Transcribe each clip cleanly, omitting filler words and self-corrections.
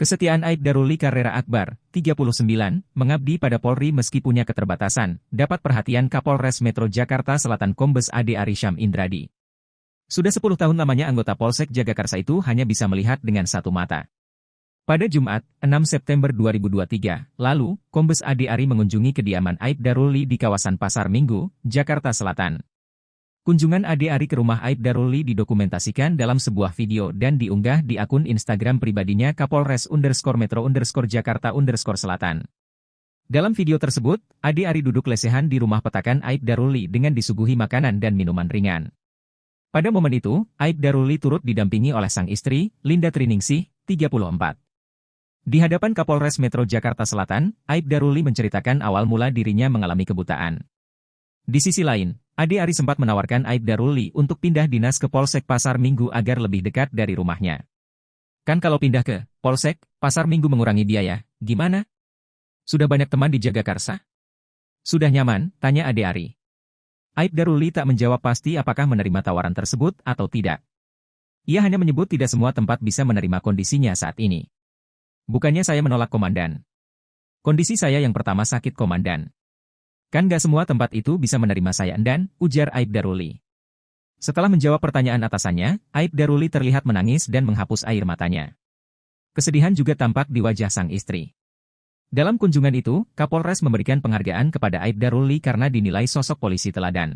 Kesetiaan Aibda Ruli Carrera Akbar, 39, mengabdi pada Polri meski punya keterbatasan, dapat perhatian Kapolres Metro Jakarta Selatan Kombes Ade Arisham Indradi. Sudah 10 tahun lamanya anggota Polsek Jagakarsa itu hanya bisa melihat dengan satu mata. Pada Jumat, 6 September 2023, lalu, Kombes Ade Ari mengunjungi kediaman Aibda Ruli di kawasan Pasar Minggu, Jakarta Selatan. Kunjungan Ade Ari ke rumah Aibda Ruli didokumentasikan dalam sebuah video dan diunggah di akun Instagram pribadinya Kapolres_Metro_Jakarta_Selatan. Dalam video tersebut, Ade Ari duduk lesehan di rumah petakan Aibda Ruli dengan disuguhi makanan dan minuman ringan. Pada momen itu, Aibda Ruli turut didampingi oleh sang istri, Linda Triningsih, 34. Di hadapan Kapolres Metro Jakarta Selatan, Aibda Ruli menceritakan awal mula dirinya mengalami kebutaan. Di sisi lain, Ade Ari sempat menawarkan Aibda Ruli untuk pindah dinas ke Polsek Pasar Minggu agar lebih dekat dari rumahnya. Kan kalau pindah ke Polsek Pasar Minggu mengurangi biaya, gimana? Sudah banyak teman di Jagakarsa? Sudah nyaman? Tanya Ade Ari. Aibda Ruli tak menjawab pasti apakah menerima tawaran tersebut atau tidak. Ia hanya menyebut tidak semua tempat bisa menerima kondisinya saat ini. Bukannya saya menolak komandan. Kondisi saya yang pertama sakit komandan. Kan gak semua tempat itu bisa menerima saya endan, ujar Aibda Ruli. Setelah menjawab pertanyaan atasannya, Aibda Ruli terlihat menangis dan menghapus air matanya. Kesedihan juga tampak di wajah sang istri. Dalam kunjungan itu, Kapolres memberikan penghargaan kepada Aibda Ruli karena dinilai sosok polisi teladan.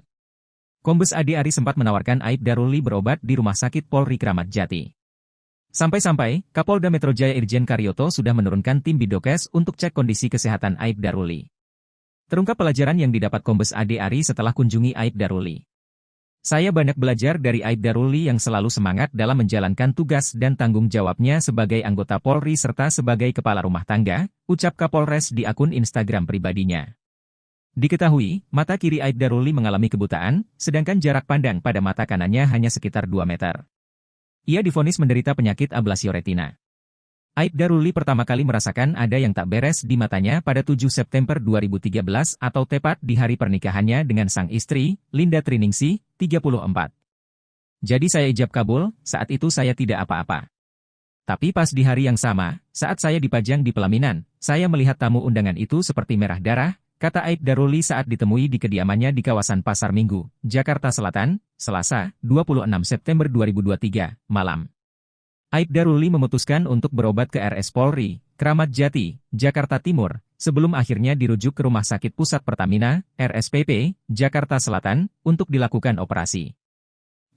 Kombes Ade Ari sempat menawarkan Aibda Ruli berobat di Rumah Sakit Polri Kramat Jati. Sampai-sampai, Kapolda Metro Jaya Irjen Karyoto sudah menurunkan tim Bidokes untuk cek kondisi kesehatan Aibda Ruli. Terungkap pelajaran yang didapat Kombes Ade Ari setelah kunjungi Aibda Ruli. Saya banyak belajar dari Aibda Ruli yang selalu semangat dalam menjalankan tugas dan tanggung jawabnya sebagai anggota Polri serta sebagai kepala rumah tangga, ucap Kapolres di akun Instagram pribadinya. Diketahui, mata kiri Aibda Ruli mengalami kebutaan, sedangkan jarak pandang pada mata kanannya hanya sekitar 2 meter. Ia divonis menderita penyakit ablasio retina. Aibda Ruli pertama kali merasakan ada yang tak beres di matanya pada 7 September 2013 atau tepat di hari pernikahannya dengan sang istri, Linda Triningsih, 34. Jadi saya ijab kabul, saat itu saya tidak apa-apa. Tapi pas di hari yang sama, saat saya dipajang di pelaminan, saya melihat tamu undangan itu seperti merah darah, kata Aibda Ruli saat ditemui di kediamannya di kawasan Pasar Minggu, Jakarta Selatan, Selasa, 26 September 2023, malam. Aibda Ruli memutuskan untuk berobat ke RS Polri, Kramat Jati, Jakarta Timur, sebelum akhirnya dirujuk ke Rumah Sakit Pusat Pertamina, RSPP, Jakarta Selatan, untuk dilakukan operasi.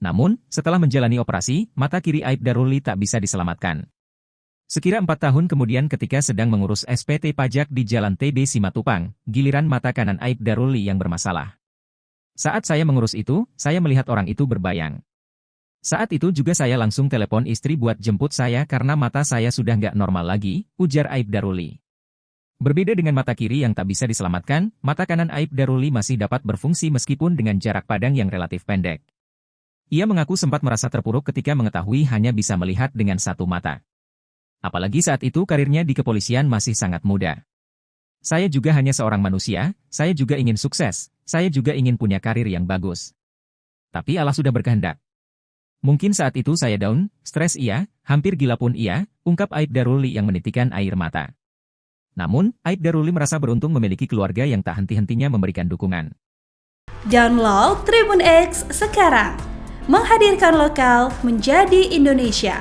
Namun, setelah menjalani operasi, mata kiri Aibda Ruli tak bisa diselamatkan. Sekira 4 tahun kemudian ketika sedang mengurus SPT pajak di Jalan TB Simatupang, giliran mata kanan Aibda Ruli yang bermasalah. Saat saya mengurus itu, saya melihat orang itu berbayang. Saat itu juga saya langsung telepon istri buat jemput saya karena mata saya sudah nggak normal lagi, ujar Aibda Ruli. Berbeda dengan mata kiri yang tak bisa diselamatkan, mata kanan Aibda Ruli masih dapat berfungsi meskipun dengan jarak pandang yang relatif pendek. Ia mengaku sempat merasa terpuruk ketika mengetahui hanya bisa melihat dengan satu mata. Apalagi saat itu karirnya di kepolisian masih sangat muda. Saya juga hanya seorang manusia, saya juga ingin sukses, saya juga ingin punya karir yang bagus. Tapi Allah sudah berkehendak. Mungkin saat itu saya down, stres iya, hampir gila pun iya, ungkap Aibda Ruli yang menitikkan air mata. Namun, Aibda Ruli merasa beruntung memiliki keluarga yang tak henti-hentinya memberikan dukungan. Download Tribun X sekarang, menghadirkan lokal menjadi Indonesia.